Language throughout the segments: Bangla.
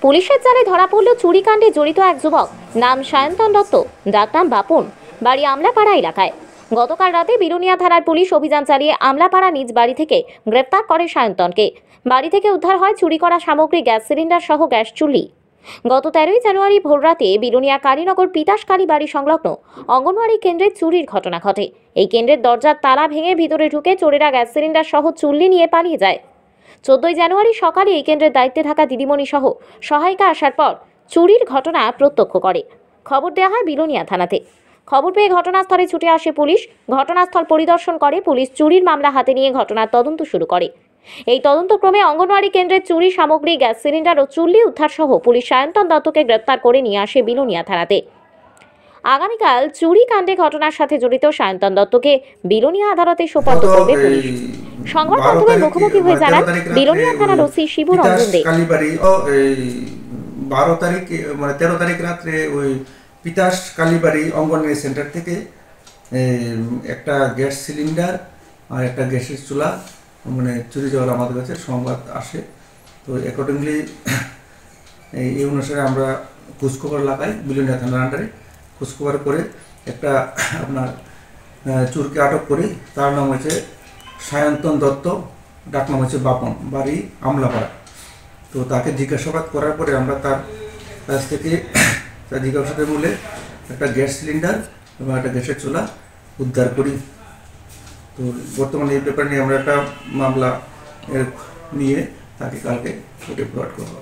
পুলিশের জালে ধরা পড়ল চুরিকাণ্ডে জড়িত এক যুবক, নাম সায়ন্তন দত্ত, ডাকনাম বাপন, বাড়ি আমলাপাড়া এলাকায়। গতকাল রাতে বিলোনিয়া থানার পুলিশ অভিযান চালিয়ে আমলাপাড়া নিজ বাড়ি থেকে গ্রেপ্তার করে সায়ন্তনকে। বাড়ি থেকে উদ্ধার হয় চুরি করা সামগ্রী, গ্যাস সিলিন্ডার সহ গ্যাস চুল্লি। গত 13ই জানুয়ারি ভোররাতে বিলোনিয়া কালীনগর পিতাসকালী বাড়ি সংলগ্ন অঙ্গনওয়াড়ি কেন্দ্রে চুরির ঘটনা ঘটে। এই কেন্দ্রের দরজার তালা ভেঙে ভিতরে ঢুকে চোরেরা গ্যাস সিলিন্ডার সহ চুল্লি নিয়ে পালিয়ে যায়। 14ই জানুয়ারি সকালে এই কেন্দ্রের দায়িত্বে থাকা দিদিমণি সহ সহায়িকা আসার পর চুরির ঘটনা প্রত্যক্ষ করে খবর দেওয়া হয় বিলোনিয়া থানাতে। খবর পেয়ে ঘটনাস্থলে ছুটে আসে পুলিশ। ঘটনাস্থল পরিদর্শন করে পুলিশ চুরির মামলা হাতে নিয়ে ঘটনার তদন্ত শুরু করে। এই তদন্তক্রমে অঙ্গনওয়াড়ি কেন্দ্রের চুরি সামগ্রী, গ্যাস সিলিন্ডার ও চুল্লি উদ্ধার সহ পুলিশ সায়ন্তন দত্তকে গ্রেপ্তার করে নিয়ে আসে বিলোনিয়া থানাতে। আগামীকাল চুরি কাণ্ডে ঘটনার সাথে জড়িত সায়ন্তন দত্তকে বিলোনিয়া আদালতে সোপর্দ করবে পুলিশ। সংবাদ মাধ্যমের মুখোমুখি হয়ে জানান বিলোনিয়া থানার ওসি শিবু রঞ্জন দে। 12 তারিখ মানে 13 তারিখ রাত্রে ওই পিতাস কালীবাড়ি অঙ্গনওয়াড়ি সেন্টার থেকে একটা গ্যাস সিলিন্ডার আর একটা গ্যাসের চুলা মানে চুরি যাওয়ার আমাদের কাছে সংবাদ আসে। তো অ্যাকর্ডিংলি এই অনুসারে আমরা খোঁজখবর লাগাই বিলোনিয়া থানার আন্ডারে। খোঁজখবর করে একটা আপনার চোরকে আটক করি। তার নাম হচ্ছে সায়ন্তন দত্ত, ডাক নাম হচ্ছে বাপন, বাড়ি আমলাপাড়া। তো তাকে জিজ্ঞাসাবাদ করার পরে আমরা তার কাছ থেকে তার জিজ্ঞাসাবাদের মূলে একটা গ্যাস সিলিন্ডার এবং একটা গ্যাসের চুলা উদ্ধার করি। তো বর্তমানে এই ব্যাপার নিয়ে আমরা একটা মামলা নিয়ে তাকে কালকে কোর্টে ফরওয়ার্ড করব।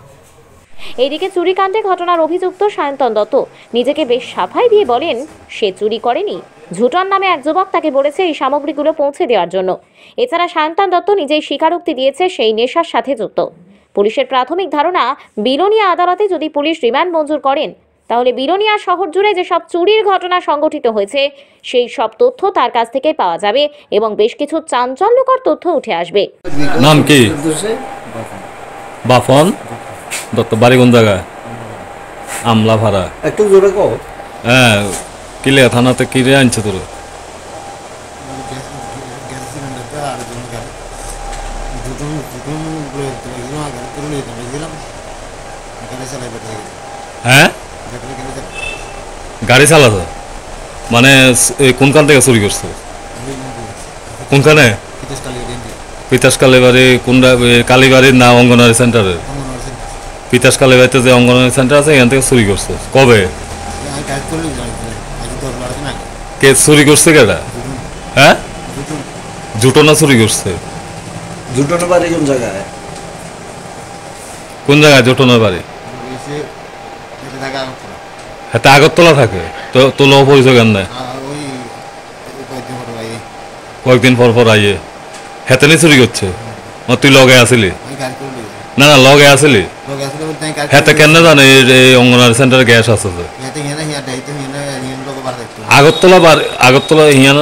এইদিকে চুরিকাণ্ডে ঘটনার অভিযুক্ত সায়ন্তন দত্ত নিজেকে বেশ সাফাই দিয়ে বলেন সে চুরি করেনি। ঝুটন নামে এক যুবক তাকে বলেছে এই সামগ্রীগুলো পৌঁছে দেওয়ার জন্য। এছাড়া সায়ন্তন দত্ত নিজেই স্বীকারোক্তি দিয়েছে সেই নেশার সাথে যুক্ত। পুলিশের প্রাথমিক ধারণা, বিলোনিয়া আদালতে যদি পুলিশ রিমান্ড মঞ্জুর করেন তাহলে বিলোনিয়া শহর জুড়ে যেসব চুরির ঘটনা সংঘটিত হয়েছে সেই সব তথ্য তার কাছ থেকে পাওয়া যাবে এবং বেশ কিছু চাঞ্চল্যকর তথ্য উঠে আসবে। নাম কি? বাপন দত্ত, বাড়ি কোন জায়গায়? আমলাপাড়া। একটু জোরে কও। হ্যাঁ, কিলিয়া থানাতে কি রে আনছে তোর? হ্যাঁ, গাড়ি চালাতো মানে কোনখান থেকে চুরি করছো? কোনখানে? পিতাস কালীবাড়ি। কোনটা? কালীবাড়ির না অঙ্গনওয়াড়ি সেন্টারের? পিতাস কালীবাড়িতে যে অঙ্গনওয়াড়ি সেন্টার আছে এখান থেকে চুরি করছো কবে? কে চুরি করছে? কেটা? হ্যাঁ, জুটনা চুরি করছে। জুটনের বাড়ি কোন জায়গায়? কোন জায়গায় জুটনের বাড়ি? হাতে আগরতলা থাকে তো তোলো পরিচয় কেন নাই? কয়েকদিন পর পর আইয়ে হেতে নি চুরি করছে। তুই লগে আসিলি? না না, লগে আসিলি। হেতে কেন জানে এই অঙ্গনওয়াড়ি সেন্টারে গ্যাস আছে? আগরতলা আগরতলা হিয়ান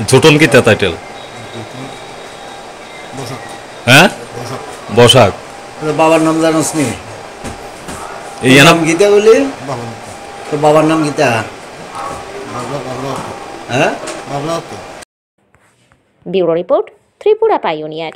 ঝুটন কি টাইটেল? হ্যাঁ, বসাক। বাবার নাম জানোস নি? এই নাম গীতা বলি তো বাবার নাম গীতা। হ্যাঁ, ব্যুরো রিপোর্ট, ত্রিপুরা পাইওনিয়ার।